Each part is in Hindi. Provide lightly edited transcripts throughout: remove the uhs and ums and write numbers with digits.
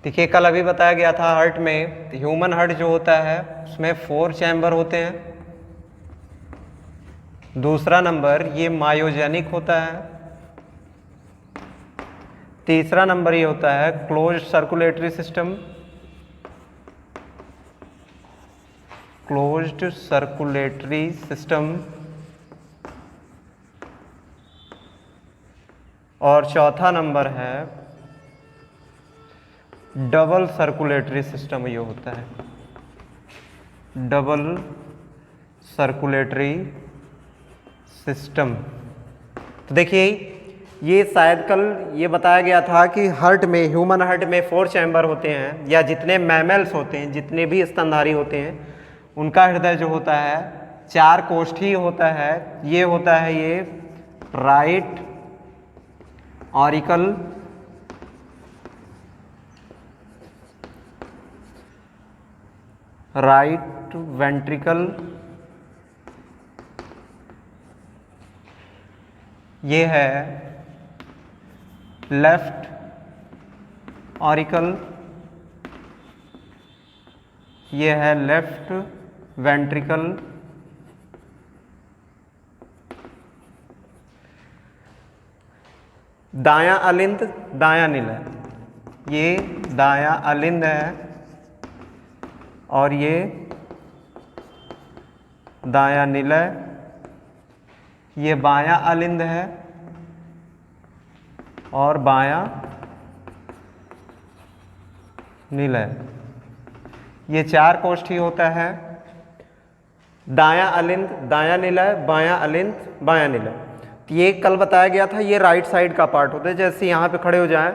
देखिए कल अभी बताया गया था हार्ट में, ह्यूमन हार्ट जो होता है उसमें 4 चैम्बर होते हैं। दूसरा नंबर ये मायोजेनिक होता है। तीसरा नंबर ये होता है closed circulatory system, closed circulatory system. और चौथा नंबर है डबल सर्कुलेटरी सिस्टम, ये होता है डबल सर्कुलेटरी सिस्टम। तो देखिए ये शायद कल ये बताया गया था कि हार्ट में, ह्यूमन हार्ट में 4 चैम्बर होते हैं, या जितने मैमल्स होते हैं, जितने भी स्तनधारी होते हैं, उनका हृदय जो होता है 4 कोष्ठी होता है। ये होता है ये राइट ऑरिकल, राइट वेंट्रिकल, ये है लेफ्ट ऑरिकल, ये है लेफ्ट वेंट्रिकल, दायां अलिंद दायां निलय, ये दायां अलिंद है और ये दायां निलय, ये बायां अलिंद है और बायां निलय। ये 4 कोष्ठी होता है, दायां अलिंद दायां निलय, बायां अलिंद बायां निलय। तो ये कल बताया गया था, ये राइट साइड का पार्ट होता है। जैसे यहाँ पे खड़े हो जाएं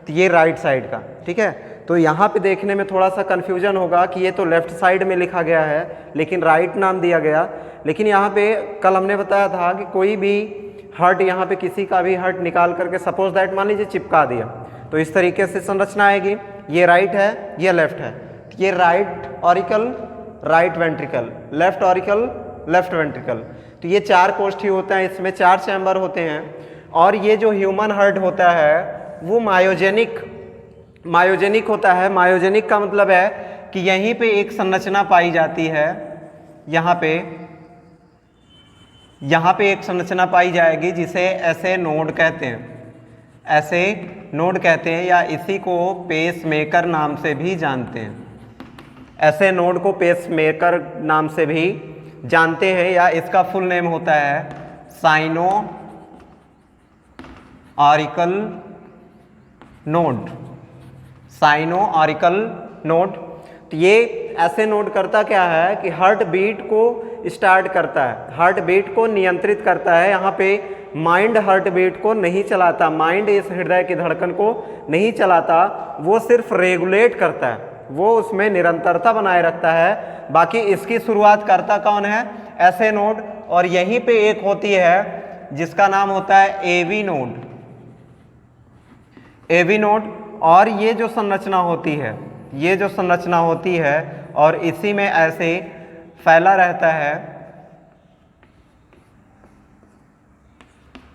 तो ये राइट साइड का, ठीक है। तो यहाँ पे देखने में थोड़ा सा कन्फ्यूजन होगा कि ये तो लेफ्ट साइड में लिखा गया है लेकिन राइट नाम दिया गया। लेकिन यहाँ पे कल हमने बताया था कि कोई भी हार्ट, यहाँ पे किसी का भी हार्ट निकाल करके सपोज दैट मान लीजिए चिपका दिया, तो इस तरीके से संरचना आएगी। ये राइट है, ये लेफ्ट है, ये right auricle right ventricle, left auricle left ventricle. तो ये 4 कोष्ठी होते हैं, इसमें 4 चैम्बर होते हैं। और ये जो ह्यूमन हार्ट होता है वो मायोजेनिक होता है। मायोजेनिक का मतलब है कि यहीं पे एक संरचना पाई जाती है, यहाँ पे एक संरचना पाई जाएगी जिसे ऐसे नोड कहते हैं, ऐसे नोड कहते हैं, या इसी को पेसमेकर नाम से भी जानते हैं। ऐसे नोड को पेसमेकर नाम से भी जानते हैं, या इसका फुल नेम होता है sino auricle node, sino auricle node. तो ये ऐसे नोड करता क्या है कि हार्ट बीट को स्टार्ट करता है, हार्ट बीट को नियंत्रित करता है। यहाँ पे माइंड हार्ट बीट को नहीं चलाता, माइंड इस हृदय की धड़कन को नहीं चलाता, वो सिर्फ रेगुलेट करता है, वो उसमें निरंतरता बनाए रखता है। बाकी इसकी शुरुआत करता कौन है? ऐसे नोड। और यहीं पे एक होती है जिसका नाम होता है एवी नोड, एवी नोड। और ये जो संरचना होती है, ये जो संरचना होती है और इसी में ऐसे फैला रहता है,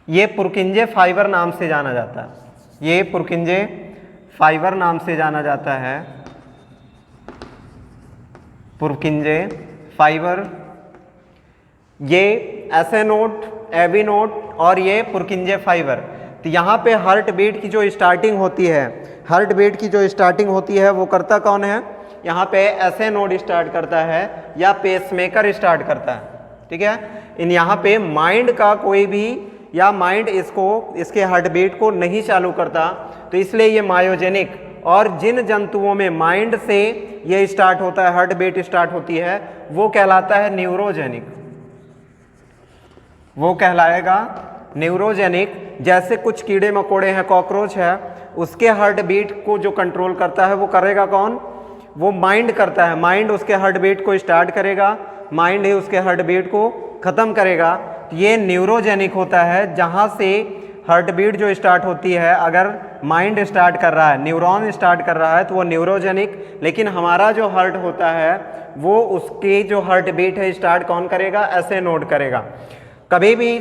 ये पुरकिंजे फाइबर नाम से जाना जाता है, ये पुरकिंजे फाइबर नाम से जाना जाता है, पुरकिंजे फाइबर। ये ऐसे नोड, एवी नोड और ये पुरकिंजे फाइबर। तो यहाँ पे हार्ट बीट की जो स्टार्टिंग होती है, हार्ट बीट की जो स्टार्टिंग होती है वो करता कौन है? यहाँ पे ऐसे नोड स्टार्ट करता है या पेसमेकर स्टार्ट करता है, ठीक है। इन यहाँ पे माइंड का कोई भी, या माइंड इसके हार्ट बीट को नहीं चालू करता, तो इसलिए ये मायोजेनिक। और जिन जंतुओं में माइंड से ये स्टार्ट होता है, हार्ट बीट स्टार्ट होती है, वो कहलाता है न्यूरोजेनिक, वो कहलाएगा न्यूरोजेनिक। जैसे कुछ कीड़े मकोड़े हैं, कॉकरोच है, उसके हार्ट बीट को जो कंट्रोल करता है वो करेगा कौन? वो माइंड करता है। माइंड उसके हार्ट बीट को स्टार्ट करेगा, माइंड ही उसके हार्ट बीट को ख़त्म करेगा। ये न्यूरोजेनिक होता है, जहाँ से हार्ट बीट जो स्टार्ट होती है, अगर माइंड स्टार्ट कर रहा है, न्यूरॉन स्टार्ट कर रहा है, तो वो न्यूरोजेनिक। लेकिन हमारा जो हार्ट होता है वो उसकी जो हार्ट बीट है स्टार्ट कौन करेगा? ऐसे नोड करेगा। कभी भी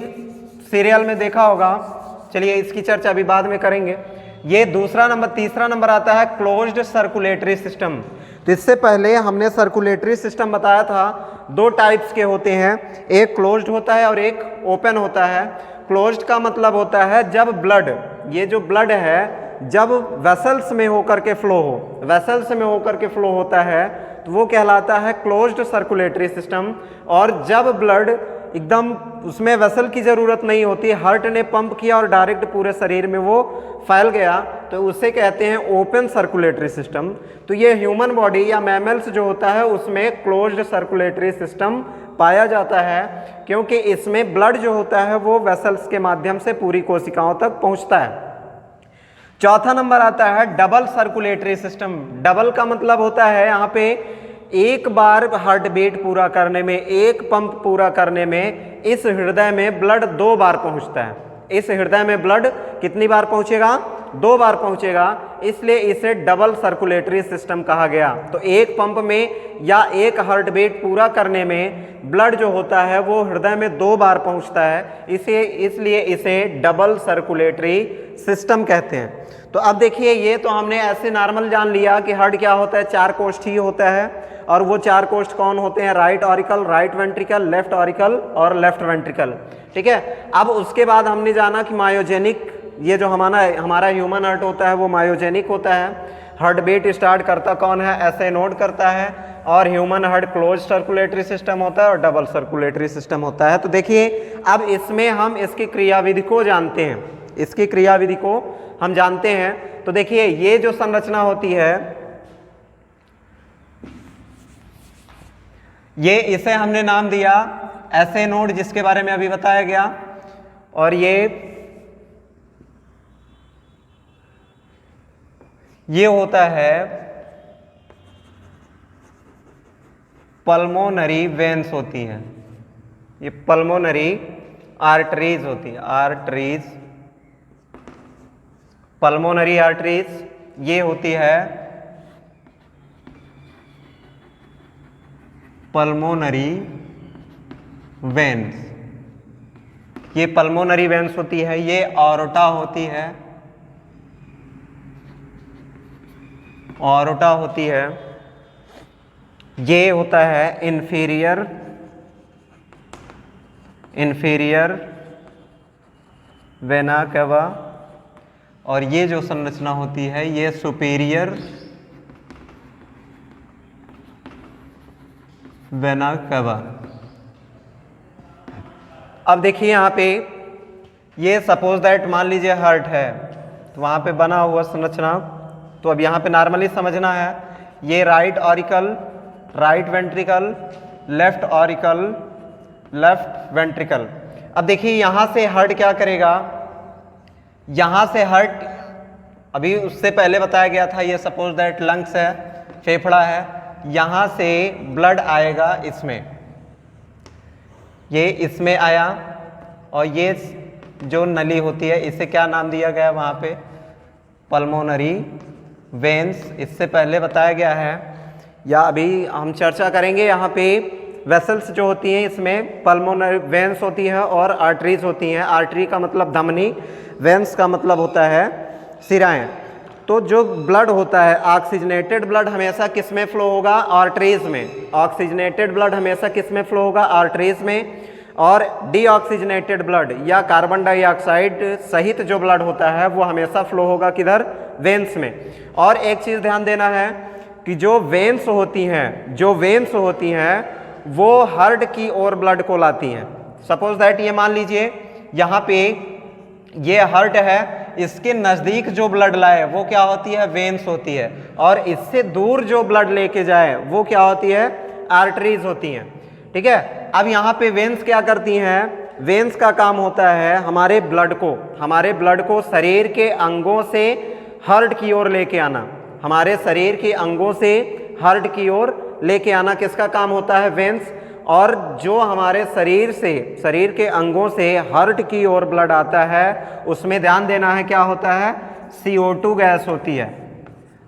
सीरियल में देखा होगा, चलिए इसकी चर्चा अभी बाद में करेंगे, ये दूसरा नंबर। तीसरा नंबर आता है क्लोज्ड सर्कुलेटरी सिस्टम। तो इससे पहले हमने सर्कुलेटरी सिस्टम बताया था, दो टाइप्स के होते हैं, एक क्लोज्ड होता है और एक ओपन होता है। क्लोज्ड का मतलब होता है जब ब्लड, ये जो ब्लड है जब वेसल्स में होकर के फ्लो हो, वेसल्स में होकर के फ्लो होता है तो वो कहलाता है क्लोज्ड सर्कुलेटरी सिस्टम। और जब ब्लड एकदम उसमें वेसल की ज़रूरत नहीं होती, हार्ट ने पंप किया और डायरेक्ट पूरे शरीर में वो फैल गया, तो उसे कहते हैं ओपन सर्कुलेटरी सिस्टम। तो ये ह्यूमन बॉडी या मैमल्स जो होता है उसमें क्लोज्ड सर्कुलेटरी सिस्टम पाया जाता है, क्योंकि इसमें ब्लड जो होता है वो वेसल्स के माध्यम से पूरी कोशिकाओं तक पहुंचता है। चौथा नंबर आता है डबल सर्कुलेटरी सिस्टम। डबल का मतलब होता है यहाँ पे एक बार हार्ट बीट पूरा करने में, एक पंप पूरा करने में इस हृदय में ब्लड 2 बार पहुंचता है। इस हृदय में ब्लड कितनी बार पहुंचेगा? 2 बार पहुंचेगा, इसलिए इसे डबल सर्कुलेटरी सिस्टम कहा गया। तो एक पंप में या एक हार्ट बीट पूरा करने में ब्लड जो होता है वो हृदय में 2 बार पहुंचता है, इसलिए इसे डबल सर्कुलेटरी सिस्टम कहते हैं। तो अब देखिए, ये तो हमने ऐसे नॉर्मल जान लिया कि हार्ट क्या होता है, 4 कोष्ठी होता है, और वो 4 कोष्ठ कौन होते हैं? Right auricle, right ventricle, left auricle और लेफ्ट वेंट्रिकल। ठीक है, अब उसके बाद हमने जाना कि मायोजेनिक, ये जो हमारा ह्यूमन हार्ट होता है वो मायोजेनिक होता है। हार्ट बीट स्टार्ट करता कौन है? ऐसे नोड करता है। और human heart close circulatory system होता है और डबल सर्कुलेटरी सिस्टम होता है। तो देखिए, अब इसमें हम इसकी क्रियाविधि को जानते हैं, इसकी क्रियाविधि को हम जानते हैं। तो देखिए, ये जो संरचना होती है, ये इसे हमने नाम दिया ऐसे नोड, जिसके बारे में अभी बताया गया। और ये होता है पल्मोनरी वेन्स होती है, ये पल्मोनरी आर्टरीज होती है, आर्टरीज, पल्मोनरी आर्टरीज ये होती है पल्मोनरी वेन्स। ये पल्मोनरी वेन्स होती है, ये ऑरोटा होती है, ऑरोटा होती है, ये होता है इंफीरियर वेना केवा, और ये जो संरचना होती है ये सुपीरियर वेना केवा। अब देखिए यहाँ पे, ये सपोज दैट मान लीजिए हार्ट है, तो वहाँ पे बना हुआ संरचना, तो अब यहाँ पे नॉर्मली समझना है, ये right auricle, right ventricle, left auricle, left ventricle. अब देखिए यहाँ से हार्ट क्या करेगा, यहाँ से हार्ट, अभी उससे पहले बताया गया था, ये सपोज दैट लंग्स है, फेफड़ा है, यहाँ से ब्लड आएगा इसमें, ये इसमें आया, और ये जो नली होती है इसे क्या नाम दिया गया वहाँ पे? Pulmonary veins. इससे पहले बताया गया है, या अभी हम चर्चा करेंगे यहाँ पे, वेसल्स जो होती हैं इसमें पल्मोनरी वेन्स होती है और आर्टरीज होती हैं। आर्टरी का मतलब धमनी, वेन्स का मतलब होता है सिराएं। तो जो ब्लड होता है, ऑक्सीजनेटेड ब्लड हमेशा किस में फ्लो होगा? आर्टरीज में। ऑक्सीजनेटेड ब्लड हमेशा किस में फ्लो होगा? आर्टरीज में। और डीऑक्सीजनेटेड ब्लड या कार्बन डाइऑक्साइड सहित जो ब्लड होता है वो हमेशा फ्लो होगा किधर? वेन्स में। और एक चीज़ ध्यान देना है कि जो वेन्स होती हैं वो हार्ट की ओर ब्लड को लाती हैं। सपोज दैट ये मान लीजिए यहाँ पे ये हार्ट है, इसके नज़दीक जो ब्लड लाए वो क्या होती है? वेन्स होती है, और इससे दूर जो ब्लड लेके जाए वो क्या होती है? आर्टरीज होती हैं। ठीक है, अब यहाँ पे वेन्स क्या करती हैं? वेन्स का काम होता है हमारे ब्लड को शरीर के अंगों से हार्ट की ओर लेके आना, हमारे शरीर के अंगों से हार्ट की ओर लेके आना किसका काम होता है? वेन्स। और जो हमारे शरीर के अंगों से हार्ट की ओर ब्लड आता है उसमें ध्यान देना है क्या होता है? CO2 गैस होती है।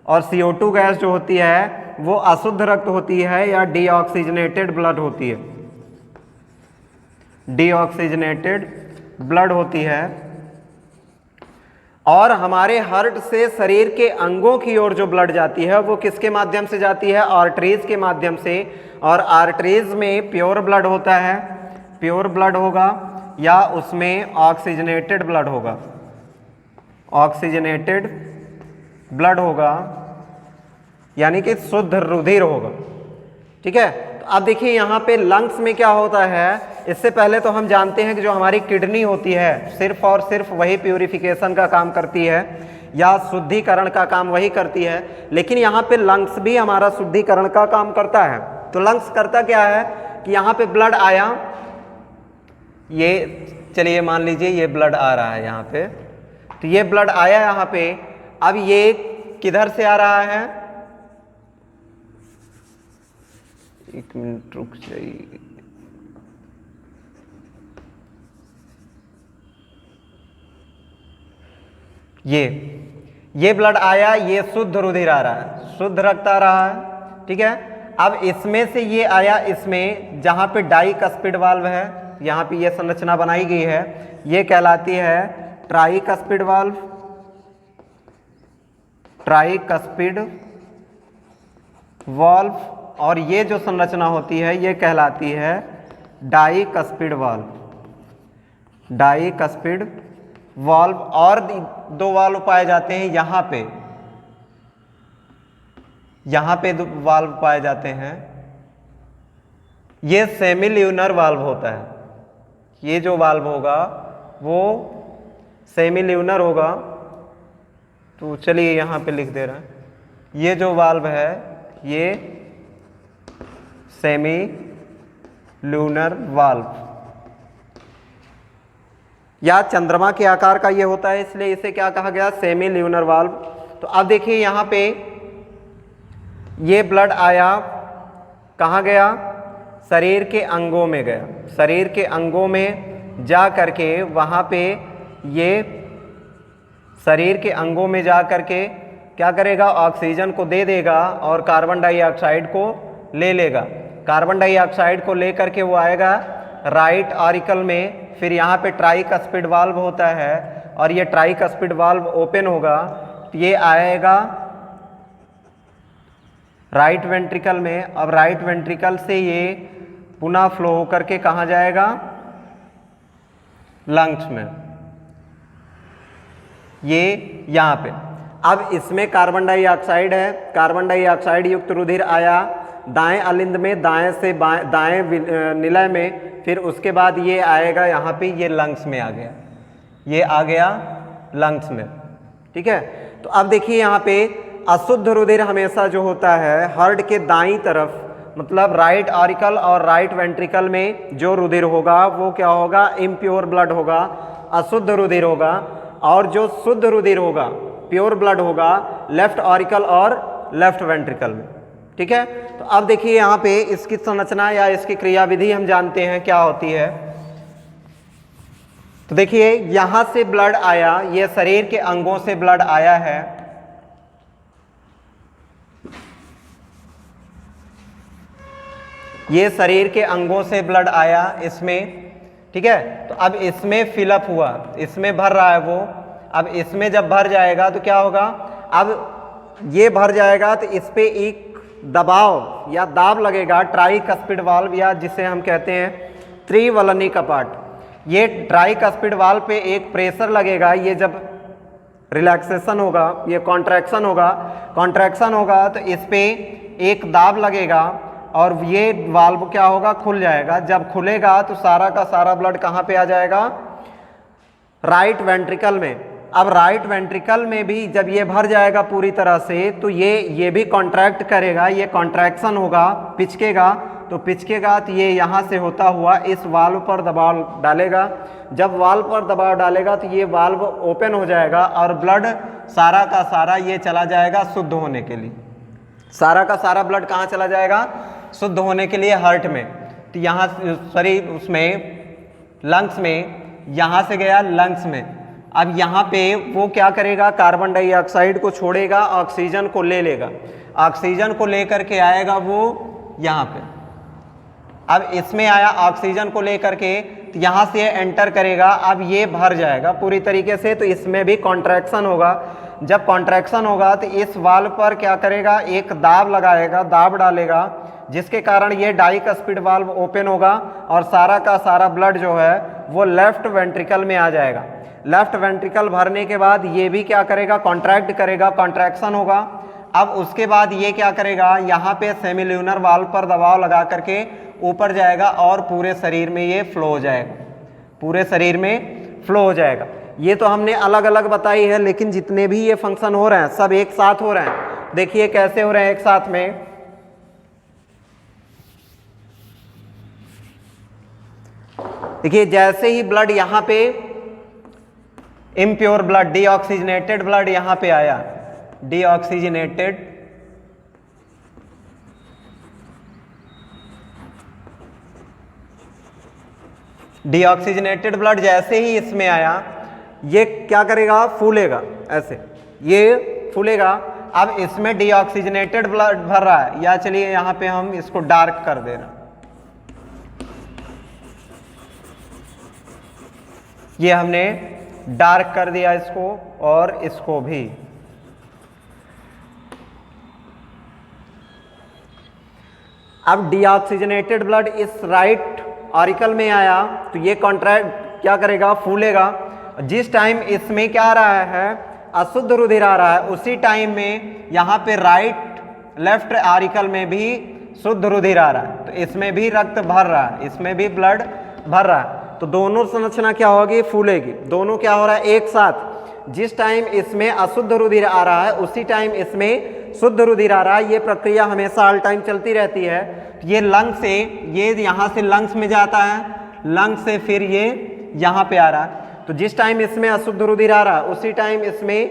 और CO2 गैस जो होती है वो अशुद्ध रक्त होती है या डीऑक्सीजनेटेड ब्लड होती है, डीऑक्सीजनेटेड ब्लड होती है। और हमारे हार्ट से शरीर के अंगों की ओर जो ब्लड जाती है वो किसके माध्यम से जाती है? आर्टरीज के माध्यम से। और आर्टरीज में प्योर ब्लड होता है, प्योर ब्लड होगा या उसमें ऑक्सीजनेटेड ब्लड होगा, ऑक्सीजनेटेड ब्लड होगा, यानी कि शुद्ध रुधिर होगा। ठीक है, तो अब देखिए यहाँ पे लंग्स में क्या होता है। इससे पहले तो हम जानते हैं कि जो हमारी किडनी होती है सिर्फ और सिर्फ वही प्यूरिफिकेशन का काम करती है या शुद्धिकरण का काम वही करती है, लेकिन यहाँ पे लंग्स भी हमारा शुद्धिकरण का काम करता है। तो लंग्स करता क्या है कि यहाँ पे ब्लड आया, ये चलिए मान लीजिए ये ब्लड आ रहा है यहाँ पे, तो ये ब्लड आया यहाँ पे। अब ये किधर से आ रहा है? एक मिनट रुक जाइए, ये ब्लड आया, ये शुद्ध रुधिर आ रहा है, शुद्ध रक्त आ रहा है। ठीक है, अब इसमें से ये आया इसमें, जहाँ पे डाइकस्पिड वाल्व है, यहाँ पे ये संरचना बनाई गई है, ये कहलाती है ट्राइकस्पिड वाल्व, ट्राइकस्पिड वाल्व। और ये जो संरचना होती है ये कहलाती है डाइकस्पिड वाल्व, डाइकस्पिड वाल्व। और दो वाल्व पाए जाते हैं यहाँ पे, यहाँ पे दो वाल्व पाए जाते हैं। ये सेमिल्यूनर वाल्व होता है, ये जो वाल्व होगा वो सेमिल्यूनर होगा। तो चलिए यहाँ पे लिख दे रहे हैं, ये जो वाल्व है ये सेमिल्यूनर वाल्व, या चंद्रमा के आकार का ये होता है, इसलिए इसे क्या कहा गया? Semilunar valve. तो अब देखिए यहाँ पे ये ब्लड आया, कहाँ गया? शरीर के अंगों में गया, शरीर के अंगों में जा करके वहाँ पे ये शरीर के अंगों में जा करके क्या करेगा? ऑक्सीजन को दे देगा और कार्बन डाइऑक्साइड को ले लेगा। कार्बन डाइऑक्साइड को लेकर के वो आएगा राइट ऑरिकल में, फिर यहाँ पे ट्राइकस्पिड वाल्व होता है और ये ट्राइकस्पिड वाल्व ओपन होगा, तो ये आएगा राइट वेंट्रिकल में। अब राइट वेंट्रिकल से ये पुनः फ्लो होकर के कहाँ जाएगा? लंग्स में, ये यहाँ पे। अब इसमें कार्बन डाइऑक्साइड है, कार्बन डाइऑक्साइड युक्त रुधिर आया दाएं अलिंद में, दाएं से दाएं निलय में, फिर उसके बाद ये आएगा यहाँ पे, ये लंग्स में आ गया, ये आ गया लंग्स में। ठीक है, तो अब देखिए यहाँ पे अशुद्ध रुधिर हमेशा जो होता है हार्ट के दाईं तरफ, मतलब राइट ऑरिकल और राइट वेंट्रिकल में जो रुधिर होगा वो क्या होगा? इम्प्योर ब्लड होगा, अशुद्ध रुधिर होगा। और जो शुद्ध रुधिर होगा, प्योर ब्लड होगा, लेफ्ट ऑरिकल और लेफ्ट वेंट्रिकल में। ठीक है, तो अब देखिए यहाँ पे इसकी संरचना या इसकी क्रियाविधि हम जानते हैं क्या होती है। तो देखिए यहाँ से ब्लड आया, ये शरीर के अंगों से ब्लड आया है, ये शरीर के अंगों से ब्लड आया इसमें। ठीक है, तो अब इसमें फिलअप हुआ, इसमें भर रहा है वो। अब इसमें जब भर जाएगा तो क्या होगा? अब ये भर जाएगा तो इस पे एक दबाव या दाब लगेगा, ट्राइकस्पिड वाल्व, या जिसे हम कहते हैं त्रिवलनी कपाट। ये ट्राइकस्पिड वाल्व पे एक प्रेशर लगेगा, ये जब रिलैक्सेशन होगा, ये कॉन्ट्रैक्शन होगा, कॉन्ट्रैक्शन होगा तो इस पे एक दाब लगेगा और ये वाल्व क्या होगा? खुल जाएगा। जब खुलेगा तो सारा का सारा ब्लड कहाँ पे आ जाएगा? राइट वेंट्रिकल में। अब राइट वेंट्रिकल में भी जब ये भर जाएगा पूरी तरह से तो ये भी कॉन्ट्रैक्ट करेगा, ये कॉन्ट्रैक्शन होगा, पिचकेगा, तो पिचकेगा तो ये यहाँ से होता हुआ इस वाल्व पर दबाव डालेगा। जब वाल्व पर दबाव डालेगा तो ये वाल्व ओपन हो जाएगा और ब्लड सारा का सारा ये चला जाएगा शुद्ध होने के लिए। सारा का सारा ब्लड कहाँ चला जाएगा? शुद्ध होने के लिए हार्ट में। तो यहाँ शरीर उसमें लंग्स में, यहाँ से गया लंग्स में। अब यहाँ पे वो क्या करेगा? कार्बन डाइऑक्साइड को छोड़ेगा, ऑक्सीजन को ले लेगा, ऑक्सीजन को लेकर के आएगा वो यहाँ पे। अब इसमें आया ऑक्सीजन को लेकर के, तो यहाँ से एंटर करेगा, अब ये भर जाएगा पूरी तरीके से, तो इसमें भी कॉन्ट्रैक्शन होगा। जब कॉन्ट्रैक्शन होगा तो इस वाल्व पर क्या करेगा, एक दाब लगाएगा, दाब डालेगा, जिसके कारण ये डाइकस्पिड वाल्व ओपन होगा और सारा का सारा ब्लड जो है वो लेफ्ट वेंट्रिकल में आ जाएगा। लेफ्ट वेंट्रिकल भरने के बाद ये भी क्या करेगा, कॉन्ट्रैक्ट करेगा, कॉन्ट्रैक्शन होगा। अब उसके बाद ये क्या करेगा, यहाँ पे सेमिल्यूनर वाल्व पर दबाव लगा करके ऊपर जाएगा और पूरे शरीर में ये फ्लो हो जाएगा, पूरे शरीर में फ्लो हो जाएगा। ये तो हमने अलग अलग बताई है, लेकिन जितने भी ये फंक्शन हो रहे हैं सब एक साथ हो रहे हैं। देखिए कैसे हो रहे हैं एक साथ में। देखिए जैसे ही ब्लड यहाँ पे इम्प्योर ब्लड, डीऑक्सीजनेटेड ब्लड यहाँ पे आया, डीऑक्सीजनेटेड डीऑक्सीजनेटेड ब्लड जैसे ही इसमें आया, ये क्या करेगा, फूलेगा, ऐसे ये फूलेगा। अब इसमें डीऑक्सीजनेटेड ब्लड भर रहा है, या चलिए यहाँ पे हम इसको डार्क कर दे रहे हैं, ये हमने डार्क कर दिया इसको और इसको भी। अब डीऑक्सीजनेटेड ब्लड इस राइट ऑरिकल में आया तो ये कॉन्ट्रैक्ट क्या करेगा, फूलेगा। जिस टाइम इसमें क्या आ रहा है, अशुद्ध रुधिर आ रहा है, उसी टाइम में यहाँ पे राइट लेफ्ट ऑरिकल में भी शुद्ध रुधिर आ रहा है, तो इसमें भी रक्त भर रहा है, इसमें भी ब्लड भर रहा है। तो दोनों संरचना क्या होगी, फूलेगी। दोनों क्या हो रहा है एक साथ। जिस टाइम इसमें अशुद्ध रुधिर आ रहा है उसी टाइम इसमें शुद्ध रुधिर आ रहा है। ये प्रक्रिया हमेशा ऑल टाइम चलती रहती है। ये लंग से, ये यहाँ से लंग्स में जाता है, लंग से फिर ये यहाँ पे आ रहा है। तो जिस टाइम इसमें अशुद्ध रुधिर आ रहा है उसी टाइम इसमें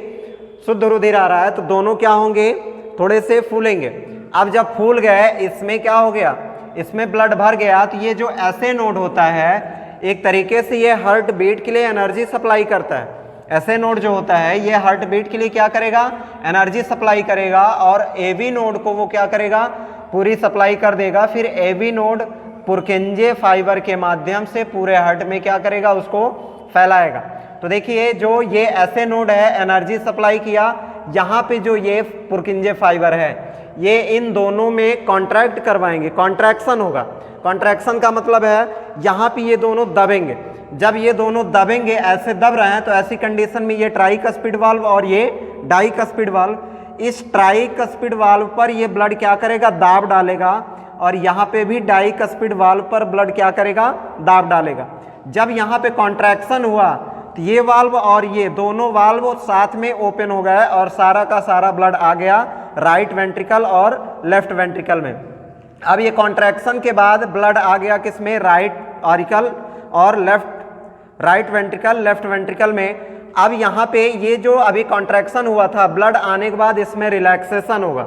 शुद्ध रुधिर आ रहा है, तो दोनों क्या होंगे, थोड़े से फूलेंगे। अब जब फूल गए, इसमें क्या हो गया, इसमें ब्लड भर गया, तो ये जो ऐसे नोड होता है एक तरीके से ये हार्ट बीट के लिए एनर्जी सप्लाई करता है। ऐसे नोड जो होता है ये हार्ट बीट के लिए क्या करेगा, एनर्जी सप्लाई करेगा, और एवी नोड को वो क्या करेगा, पूरी सप्लाई कर देगा। फिर एवी नोड पुरकिंजे फाइबर के माध्यम से पूरे हार्ट में क्या करेगा, उसको फैलाएगा। तो देखिए जो ये ऐसे नोड है, एनर्जी सप्लाई किया, यहाँ पे जो ये पुरकिंजे फाइबर है ये इन दोनों में कॉन्ट्रैक्ट करवाएंगे, कॉन्ट्रैक्शन होगा। कॉन्ट्रैक्शन का मतलब है यहाँ पे ये दोनों दबेंगे। जब ये दोनों दबेंगे, ऐसे दब रहे हैं, तो ऐसी कंडीशन में ये ट्राइकस्पिड वाल्व और ये डाइकस्पिड वाल्व, इस ट्राइकस्पिड वाल्व पर ये ब्लड क्या करेगा, दाब डालेगा, और यहाँ पे भी डाइकस्पिड वाल्व पर ब्लड क्या करेगा, दाब डालेगा। जब यहाँ पे कॉन्ट्रैक्शन हुआ तो ये वाल्व और ये दोनों वाल्व साथ में ओपन हो गए और सारा का सारा ब्लड आ गया राइट वेंट्रिकल और लेफ्ट वेंट्रिकल में। अब ये कॉन्ट्रैक्शन के बाद ब्लड आ गया किसमें, राइट ऑरिकल और राइट वेंट्रिकल, लेफ्ट वेंट्रिकल में। अब यहाँ पे ये जो अभी कॉन्ट्रैक्शन हुआ था, ब्लड आने के बाद इसमें रिलैक्सेशन होगा।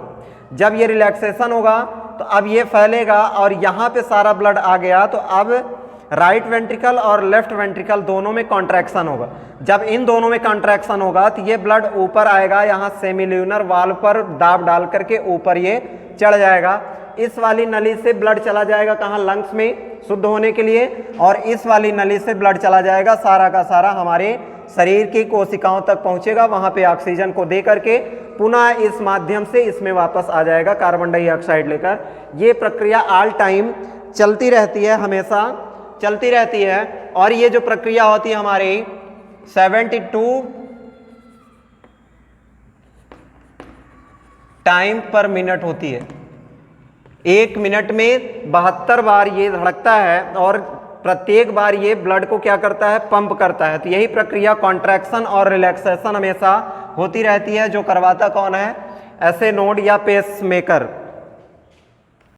जब ये रिलैक्सेशन होगा तो अब ये फैलेगा और यहाँ पे सारा ब्लड आ गया, तो अब राइट वेंट्रिकल और लेफ्ट वेंट्रिकल दोनों में कॉन्ट्रैक्शन होगा। जब इन दोनों में कॉन्ट्रैक्शन होगा तो ये ब्लड ऊपर आएगा, यहाँ सेमिल्यूनर वाल्व पर दाब डाल करके ऊपर ये चढ़ जाएगा। इस वाली नली से ब्लड चला जाएगा कहाँ, लंग्स में शुद्ध होने के लिए, और इस वाली नली से ब्लड चला जाएगा सारा का सारा हमारे शरीर की कोशिकाओं तक पहुँचेगा, वहाँ पे ऑक्सीजन को दे करके पुनः इस माध्यम से इसमें वापस आ जाएगा कार्बन डाइऑक्साइड लेकर। ये प्रक्रिया ऑल टाइम चलती रहती है, हमेशा चलती रहती है। और ये जो प्रक्रिया होती है हमारी 72 टाइम पर मिनट होती है। 1 मिनट में 72 बार ये धड़कता है और प्रत्येक बार ये ब्लड को क्या करता है, पंप करता है। तो यही प्रक्रिया कॉन्ट्रैक्शन और रिलैक्सेशन हमेशा होती रहती है। जो करवाता कौन है, ऐसे नोड या पेस मेकर।